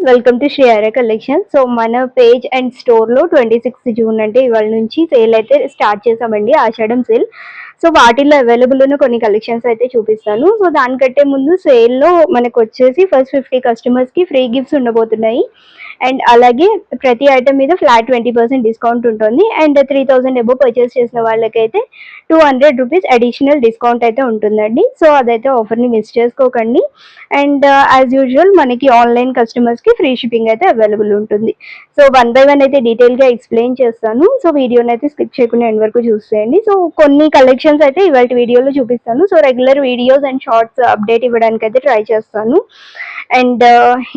Welcome to Shri Arya collection. So మన page and స్టోర్లో 26 June అంటే ఇవాళ నుంచి సేల్ అయితే స్టార్ట్ చేసామండి, ఆషాఢం సేల్. సో వాటిల్లో అవైలబుల్ ఉన్న కొన్ని కలెక్షన్స్ అయితే చూపిస్తాను. సో దానికంటే ముందు సేల్లో మనకు వచ్చేసి ఫస్ట్ 50 కస్టమర్స్కి ఫ్రీ గిఫ్ట్స్ ఉండబోతున్నాయి. అండ్ అలాగే ప్రతి ఐటమ్ మీద ఫ్లాట్ 20% డిస్కౌంట్ ఉంటుంది. అండ్ 3000 అబో పర్చేస్ చేసిన వాళ్ళకైతే 200 రూపీస్ అడిషనల్ డిస్కౌంట్ అయితే ఉంటుందండి. సో అదైతే ఆఫర్ని మిస్ చేసుకోకండి. అండ్ యాజ్ యూజువల్ మనకి ఆన్లైన్ కస్టమర్స్కి ఫ్రీ షిప్పింగ్ అయితే అవైలబుల్ ఉంటుంది. సో 1 by 1 అయితే డీటెయిల్గా ఎక్స్ప్లెయిన్ చేస్తాను. సో వీడియోని అయితే స్కిప్ చేయకుండా ఎండ్ వరకు చూసేయండి. సో కొన్ని కలెక్షన్స్ అయితే ఇవాళ వీడియోలో చూపిస్తాను. So regular videos and shorts update ఇవ్వడానికి అయితే ట్రై చేస్తాను. అండ్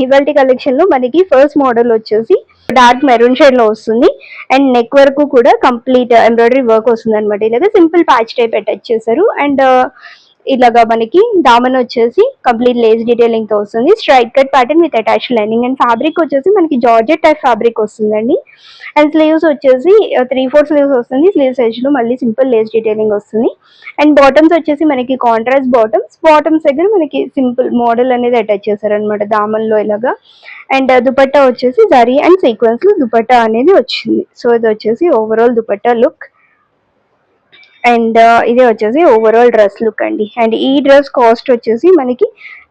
ఇవాళ కలెక్షన్ లో మనకి ఫస్ట్ మోడల్ వచ్చేసి డార్క్ మెరూన్ షేడ్ లో వస్తుంది. అండ్ నెక్ వరకు కూడా కంప్లీట్ ఎంబ్రాయిడరీ వర్క్ వస్తుంది అనమాట. ఇలాగ సింపుల్ ప్యాచ్ టైప్ అటాచ్ చేశారు. అండ్ ఇలాగా మనకి దామన్ వచ్చేసి కంప్లీట్ లేస్ డీటెయిలింగ్ తో వస్తుంది. Straight cut pattern with attach lining. And fabric వచ్చేసి మనకి జార్జెట్ టైప్ ఫ్యాబ్రిక్ వస్తుందండి. అండ్ స్లీవ్స్ వచ్చేసి 3/4 స్లీవ్స్ వస్తుంది. స్లీవ్స్ ఎడ్జ్ లో మళ్ళీ సింపుల్ లేస్ డీటెయిలింగ్ వస్తుంది. అండ్ బాటమ్స్ వచ్చేసి మనకి కాంట్రాస్ట్ బాటమ్స్ దగ్గర మనకి సింపుల్ మోడల్ అనేది అటాచ్ చేశారు అనమాట దామన్ లో ఇలాగా. అండ్ దుపట్టా వచ్చేసి జరీ అండ్ సీక్వెన్స్ లో దుపట్టా అనేది వచ్చింది. సో ఇది వచ్చేసి ఓవరాల్ దుపట్టా లుక్. అండ్ ఇది వచ్చేసి ఓవరాల్ డ్రెస్ లుక్ అండి. అండ్ ఈ డ్రెస్ కాస్ట్ వచ్చేసి మనకి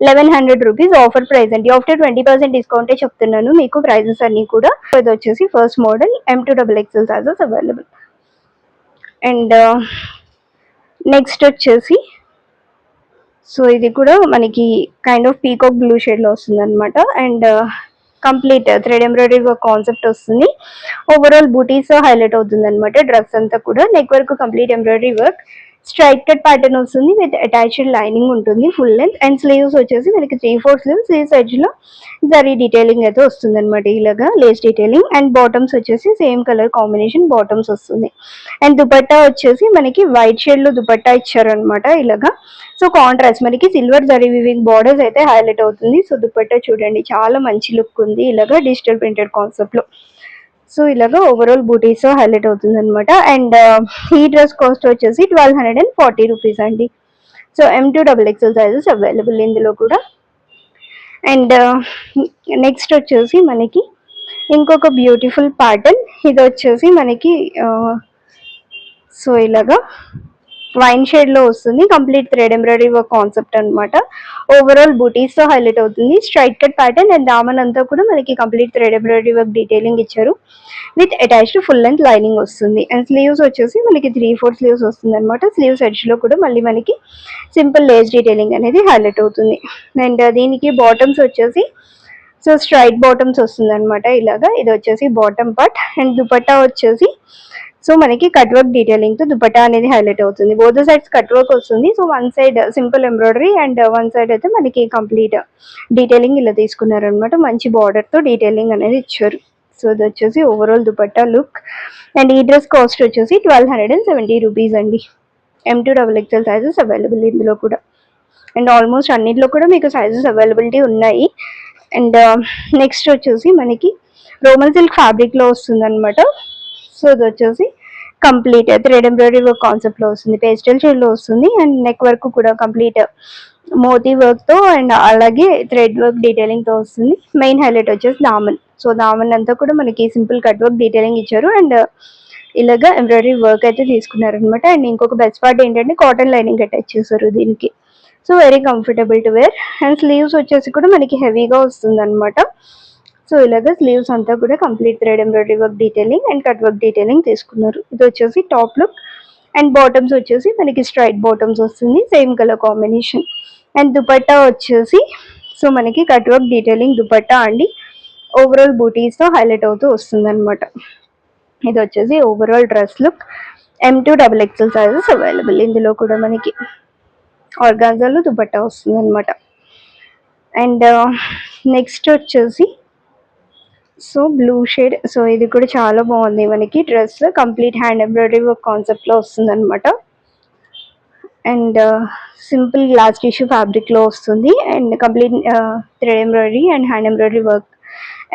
1100 రూపీస్ ఆఫర్ ప్రైస్ అండి. ఆఫ్టర్ 20% డిస్కౌంటే చెప్తున్నాను మీకు ప్రైజెస్ అన్ని కూడా. ఇది వచ్చేసి first model M2XXL sizes available. And next వచ్చేసి సో ఇది కూడా మనకి kind of peacock blue shade లో వస్తుంది అనమాట. And complete thread embroidery work concept వస్తుంది. ఓవరాల్ బూటీస్ హైలైట్ అవుతుంది అనమాట డ్రెస్ అంతా కూడా. Neck work complete embroidery work, straight cut pattern వస్తుంది విత్ అటాచ్డ్ లైనింగ్ ఉంటుంది ఫుల్ లెంత్. అండ్ స్లీవ్స్ వచ్చేసి మనకి 3/4 స్లీవ్స్. స్లీవ్స్ ఎడ్జ్ లో జరీ డీటెయిలింగ్ అయితే వస్తుంది అనమాట, ఇలాగా లేస్ డీటెయిలింగ్. అండ్ బాటమ్స్ వచ్చేసి సేమ్ కలర్ కాంబినేషన్ బాటమ్స్ వస్తుంది. అండ్ దుపట్టా వచ్చేసి మనకి వైట్ షేడ్ లో దుపట్టా ఇచ్చారనమాట ఇలాగా. సో కాంట్రాస్ట్ మనకి సిల్వర్ జరీ వివింగ్ బార్డర్స్ అయితే హైలైట్ అవుతుంది. సో దుపట్టా చూడండి చాలా మంచి లుక్ ఉంది ఇలాగా డిజిటల్ ప్రింటెడ్ కాన్సెప్ట్ లో. సో ఇలాగా ఓవరాల్ బూటీస్ హైలైట్ అవుతుంది అనమాట. అండ్ ఈ డ్రెస్ కాస్ట్ వచ్చేసి 1240 రూపీస్ అండి. సో M2XXL సైజెస్ అవైలబుల్ ఇందులో కూడా. అండ్ నెక్స్ట్ వచ్చేసి మనకి ఇంకొక బ్యూటిఫుల్ ప్యాటర్న్. ఇది వచ్చేసి మనకి సో ఇలాగా వైన్ షేడ్ లో వస్తుంది. Complete thread embroidery work concept అనమాట. ఓవరాల్ బూటీస్ తో హైలైట్ అవుతుంది. Straight cut pattern. అండ్ దామన్ అంతా కూడా మనకి complete thread embroidery work detailing ఇచ్చారు with attached full length lining వస్తుంది. అండ్ స్లీవ్స్ వచ్చేసి మనకి 3/4 స్లీవ్స్ వస్తుంది అనమాట. స్లీవ్స్ ఎడ్జ్ లో కూడా మళ్ళీ మనకి సింపుల్ లేస్ డీటెయిలింగ్ అనేది హైలైట్ అవుతుంది. అండ్ దీనికి బాటమ్స్ వచ్చేసి సో స్ట్రైట్ బాటమ్స్ వస్తుంది అనమాట ఇలాగా. ఇది వచ్చేసి బాటమ్ పార్ట్. అండ్ దుపట్టా వచ్చేసి సో మనకి కట్ వర్క్ డీటెయిలింగ్ తో దుపట్టా అనేది హైలైట్ అవుతుంది. బోత్ సైడ్స్ కట్ వర్క్ వస్తుంది. So one side simple embroidery and one side అయితే మనకి కంప్లీట్ డీటెయిలింగ్ ఇలా తీసుకున్నారు అనమాట. మంచి బార్డర్ తో డీటెయిలింగ్ అనేది ఇచ్చారు. సో ఇది వచ్చేసి ఓవరాల్ దుపట్టా లుక్. అండ్ ఈ డ్రెస్ కాస్ట్ వచ్చేసి 1270 రూపీస్ అండి. M2XXL సైజెస్ అవైలబుల్ ఇందులో కూడా. అండ్ ఆల్మోస్ట్ అన్నింటిలో కూడా మీకు సైజెస్ అవైలబిలిటీ ఉన్నాయి. అండ్ నెక్స్ట్ వచ్చేసి మనకి రోమన్ సిల్క్ ఫ్యాబ్రిక్ లో వస్తుంది అనమాట. సో ఇది వచ్చేసి complete thread embroidery work concept లో వస్తుంది. పేస్టల్ షేడ్ లో వస్తుంది. అండ్ నెక్ వర్క్ కూడా కంప్లీట్ మోతీ వర్క్ తో అండ్ అలాగే థ్రెడ్ వర్క్ డీటెయిలింగ్ తో వస్తుంది. మెయిన్ హైలైట్ వచ్చేసి దామన్. సో దామన్ అంతా కూడా మనకి సింపుల్ కట్ వర్క్ డీటెయిలింగ్ ఇచ్చారు. అండ్ ఇలాగా ఎంబ్రాయిడరీ వర్క్ అయితే తీసుకున్నారు అనమాట. అండ్ ఇంకొక బెస్ట్ పార్ట్ ఏంటంటే కాటన్ లైనింగ్ అటాచ్ చేశారు దీనికి. So very comfortable to wear. And sleeves వచ్చేసి కూడా మనకి హెవీగా వస్తుంది అనమాట. సో ఇలాగా స్లీవ్స్ అంతా కూడా complete thread embroidery work detailing and cut work detailing తీసుకున్నారు. ఇది వచ్చేసి టాప్ లుక్. అండ్ బాటమ్స్ వచ్చేసి మనకి స్ట్రైట్ బాటమ్స్ వస్తుంది same colour combination. And dupatta వచ్చేసి సో మనకి కట్ వర్క్ డీటెయిలింగ్ దుపట్టా అండి. ఓవరాల్ బూటీస్ తో హైలైట్ అవుతూ వస్తుంది అనమాట. ఇది వచ్చేసి overall dress look. M2XXL sizes available ఇందులో కూడా మనకి. ఆర్గాన్జాలో దుపట్టా వస్తుంది అనమాట. అండ్ నెక్స్ట్ వచ్చేసి సో బ్లూ షేడ్. సో ఇది కూడా చాలా బాగుంది మనకి dress. Complete hand embroidery work concept లో వస్తుంది అనమాట. And simple glass tissue fabric లో వస్తుంది. And complete thread embroidery and hand embroidery work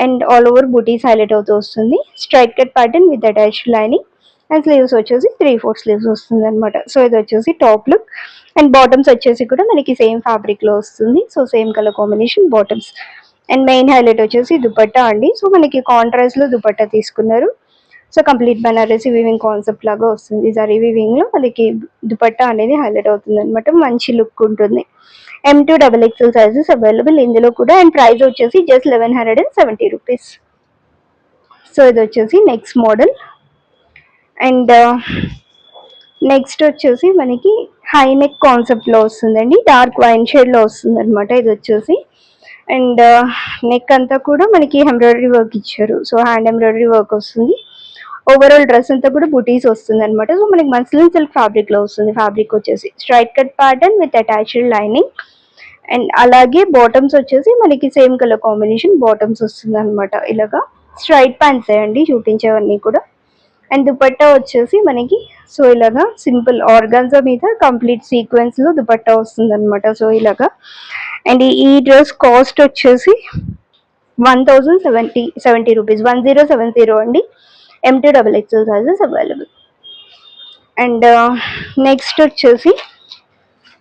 and all over bootis highlight అవుతూ వస్తుంది. Straight cut pattern with attached lining. And sleeves వచ్చేసి 3/4 sleeves వస్తుంది అనమాట. సో ఇది వచ్చేసి టాప్ లుక్. అండ్ బాటమ్స్ వచ్చేసి కూడా మనకి సేమ్ ఫ్యాబ్రిక్ లో వస్తుంది. So same colour combination bottoms. And main highlight వచ్చేసి దుపట్టా అండి. సో మనకి కాంట్రాస్ట్ లో దుపట్టా తీసుకున్నారు. So complete Banarasi weaving concept లాగా వస్తుంది. జరీ వీవింగ్ లో మనకి దుపట్టా అనేది హైలైట్ అవుతుంది అనమాట. మంచి లుక్ ఉంటుంది. M2 XXL సైజెస్ అవైలబుల్ ఇందులో కూడా. అండ్ ప్రైస్ వచ్చేసి జస్ట్ 1170 రూపీస్. సో ఇది వచ్చేసి నెక్స్ట్ మోడల్. అండ్ నెక్స్ట్ వచ్చేసి మనకి హై నెక్ కాన్సెప్ట్ లో వస్తుందండి. డార్క్ వైన్ షేడ్ లో వస్తుంది అనమాట ఇది వచ్చేసి. అండ్ నెక్ అంతా కూడా మనకి ఎంబ్రాయిడరీ వర్క్ ఇచ్చారు. సో హ్యాండ్ ఎంబ్రాయిడరీ వర్క్ వస్తుంది. ఓవరాల్ డ్రెస్ అంతా కూడా బుటీస్ వస్తుంది అనమాట. సో మనకి మస్లిన్ సిల్క్ ఫ్యాబ్రిక్ లో వస్తుంది. ఫ్యాబ్రిక్ వచ్చేసి straight cut pattern with attached lining. And అలాగే బాటమ్స్ వచ్చేసి మనకి సేమ్ కలర్ కాంబినేషన్ బాటమ్స్ వస్తుంది అనమాట. ఇలాగా స్ట్రైట్ ప్యాంట్స్ అండి చూపించేవన్నీ కూడా. అండ్ దుపట్టా వచ్చేసి మనకి సో ఇలాగా సింపుల్ ఆర్గాన్జా మీద కంప్లీట్ సీక్వెన్స్ లో దుపట్టా వస్తుంది అనమాట. సో ఇలాగా. అండ్ ఈ డ్రెస్ కాస్ట్ వచ్చేసి 1070 రూపీస్. 1070 అండి. M2 XXL sizes available. And next వచ్చేసి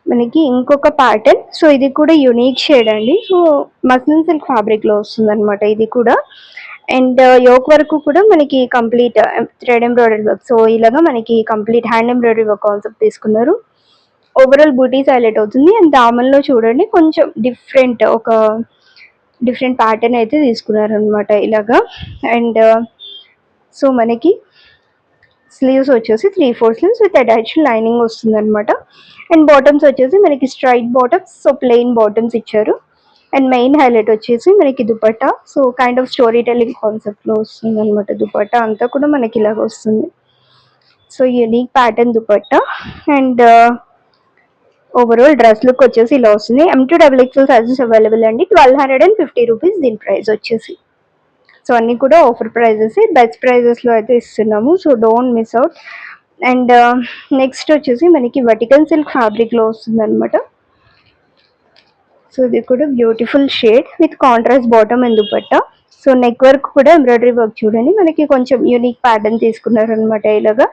మనకి ఇంకొక ప్యాటర్న్. సో ఇది కూడా యునిక్ షేడ్ అండి. సో మస్లిన్ సిల్క్ ఫ్యాబ్రిక్ లో వస్తుంది అనమాట ఇది కూడా. అండ్ యోక్ వరకు కూడా మనకి complete thread embroidery work. So ఇలాగా మనకి complete hand embroidery work concept తీసుకున్నారు. ఓవరాల్ బూటీస్ హైలైట్ అవుతుంది. అండ్ దామన్లో చూడండి కొంచెం ఒక డిఫరెంట్ ప్యాటర్న్ అయితే తీసుకున్నారు అనమాట ఇలాగా. అండ్ సో మనకి స్లీవ్స్ వచ్చేసి 3/4 స్లీవ్స్ విత్ అటాచ్డ్ లైనింగ్ వస్తుంది అనమాట. అండ్ బాటమ్స్ వచ్చేసి మనకి straight bottoms. So plain bottoms ఇచ్చారు. అండ్ మెయిన్ హైలైట్ వచ్చేసి మనకి dupatta. So kind of story telling concept లో వస్తుంది అనమాట. దుపట్టా అంతా కూడా మనకి ఇలాగ వస్తుంది. So unique pattern dupatta. And overall dress look వచ్చేసి ఇలా వస్తుంది. M2 XXL సైజెస్ అవైలబుల్ అండి. 1250 రూపీస్ దీని ప్రైస్ వచ్చేసి. సో అన్ని కూడా ఆఫర్ ప్రైజెస్, బెస్ట్ ప్రైజెస్ లో అయితే ఇస్తున్నాము. So don't miss out. And next వచ్చేసి మనకి వర్టికల్ సిల్క్ ఫ్యాబ్రిక్ లో వస్తుంది అనమాట. సో ఇది కూడా beautiful shade with contrast bottom and dupatta. So neck work కూడా ఎంబ్రాయిడరీ వర్క్ చూడండి మనకి కొంచెం యూనిక్ ప్యాటర్న్ తీసుకున్నారు అనమాట. ఇలాగా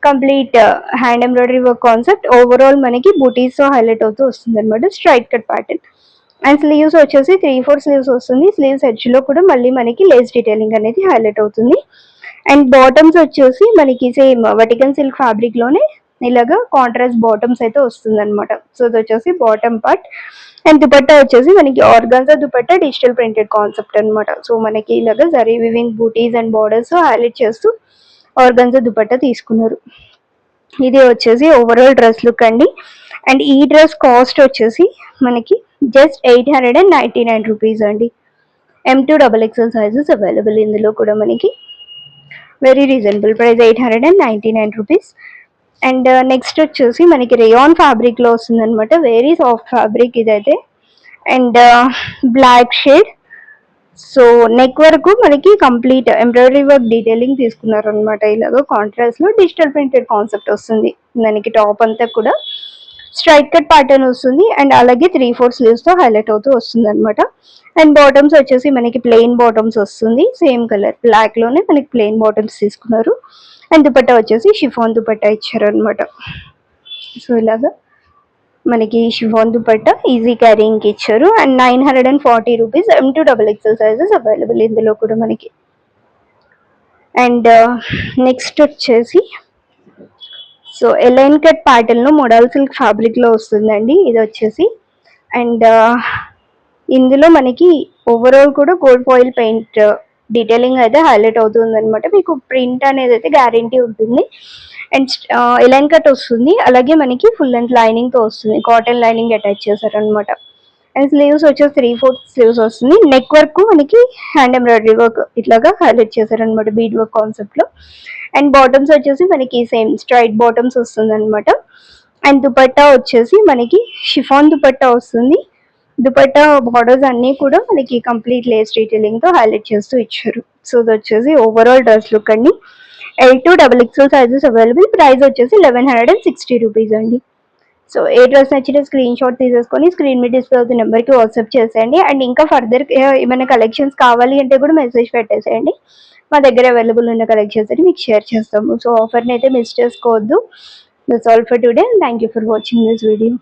complete hand embroidery work concept. Overall మనకి బూటీస్ తో హైలైట్ అవుతూ వస్తుంది అనమాట. Straight cut pattern. And sleeves వచ్చేసి 3/4 స్లీవ్స్ వస్తుంది. స్లీవ్స్ ఎడ్జ్ లో కూడా మళ్ళీ మనకి లేస్ డీటెయిలింగ్ అనేది హైలైట్ అవుతుంది. అండ్ బాటమ్స్ వచ్చేసి మనకి సేమ్ వర్టికల్ సిల్క్ ఫ్యాబ్రిక్ లోనే ఇలాగా కాంట్రాస్ట్ బాటమ్స్ అయితే వస్తుంది అనమాట. సో ఇది వచ్చేసి బాటమ్ పార్ట్. అండ్ దుపట్టా వచ్చేసి మనకి organza dupatta digital printed concept అనమాట. సో మనకి ఇలాగా zari weaving bootis and borders highlight చేస్తూ ఆర్గాన్జా దుపట్టా తీసుకున్నారు. ఇది వచ్చేసి ఓవరాల్ డ్రెస్ లుక్ అండి. అండ్ ఈ డ్రెస్ కాస్ట్ వచ్చేసి మనకి జస్ట్ 899 రూపీస్ అండి. M2 XXL సైజెస్ అవైలబుల్ ఇందులో కూడా మనకి. Very reasonable price 899 rupees. And next వచ్చేసి మనకి రేయాన్ ఫ్యాబ్రిక్ లో వస్తుంది అనమాట. వెరీ సాఫ్ట్ ఫ్యాబ్రిక్ ఇదైతే. And black shade. So neck వరకు మనకి కంప్లీట్ ఎంబ్రాయిడరీ వర్క్ డీటెయిలింగ్ తీసుకున్నారు అనమాట. ఇలాగ కాంట్రాస్ట్ లో డిజిటల్ ప్రింటెడ్ కాన్సెప్ట్ వస్తుంది. దానికి టాప్ అంతా కూడా స్ట్రైట్ కట్ ప్యాటర్న్ వస్తుంది. అండ్ అలాగే 3/4 స్లీవ్స్ తో హైలైట్ అవుతూ వస్తుంది అనమాట. అండ్ బాటమ్స్ వచ్చేసి మనకి ప్లెయిన్ బాటమ్స్ వస్తుంది. సేమ్ కలర్ బ్లాక్ లోనే మనకి ప్లెయిన్ బాటమ్స్ తీసుకున్నారు. అండ్ దుపట్టా వచ్చేసి షిఫాన్ దుపట్టా ఇచ్చారు అనమాట. సో ఇలాగా మనకి షిఫాన్ దుపట్టా ఈజీ క్యారింగ్ ఇచ్చారు. And 940 rupees. M2 XXL sizes available ఇందులో కూడా మనకి. అండ్ నెక్స్ట్ వచ్చేసి సో ఎలైన్ కట్ ప్యాటర్న్ లో మోడల్ సిల్క్ ఫ్యాబ్రిక్ లో వస్తుందండి ఇది వచ్చేసి. అండ్ ఇందులో మనకి ఓవరాల్ కూడా గోల్డ్ ఫాయిల్ పెయింట్ డీటెయిలింగ్ అయితే హైలైట్ అవుతుంది అనమాట. మీకు ప్రింట్ అనేది అయితే గ్యారంటీ ఉంటుంది. అండ్ ఎలైన్ కట్ వస్తుంది. అలాగే మనకి ఫుల్ లెంత్ లైనింగ్ తో వస్తుంది. కాటన్ లైనింగ్ అటాచ్ చేశారు అనమాట. అండ్ స్లీవ్స్ వచ్చేసి 3/4 స్లీవ్స్ వస్తుంది. నెక్ వర్క్ మనకి హ్యాండ్ ఎంబ్రాయిడరీ వర్క్ ఇట్లాగా హైలైట్ చేశారు అనమాట బీడ్ వర్క్ కాన్సెప్ట్ లో. అండ్ బాటమ్స్ వచ్చేసి మనకి సేమ్ స్ట్రైట్ బాటమ్స్ వస్తుంది అనమాట. అండ్ దుపట్టా వచ్చేసి మనకి షిఫాన్ దుపట్టా వస్తుంది. దుపట్టా బార్డర్స్ అన్ని కూడా మనకి కంప్లీట్ లేస్ డీటెయిలింగ్ తో హైలైట్ చేస్తూ ఇచ్చారు. సో ఇది వచ్చేసి ఓవరాల్ డ్రెస్ లుక్ అండి. L2 XXL sizes available. Price వచ్చేసి 1160 రూపీస్ అండి. సో ఏ డ్రెస్ నచ్చితే స్క్రీన్ షాట్ తీసేసుకొని స్క్రీన్ మీద డిస్ప్లే అవుతున్న నెంబర్కి వాట్సాప్ చేసేయండి. అండ్ ఇంకా ఫర్దర్ ఏమైనా కలెక్షన్స్ కావాలి అంటే కూడా మెసేజ్ పెట్టేసేయండి. మా దగ్గర అవైలబుల్ ఉన్న కలెక్షన్స్ అని మీకు షేర్ చేస్తాము. సో ఆఫర్ని అయితే మిస్ చేసుకోవద్దు. That's all for today. Thank you for watching this video.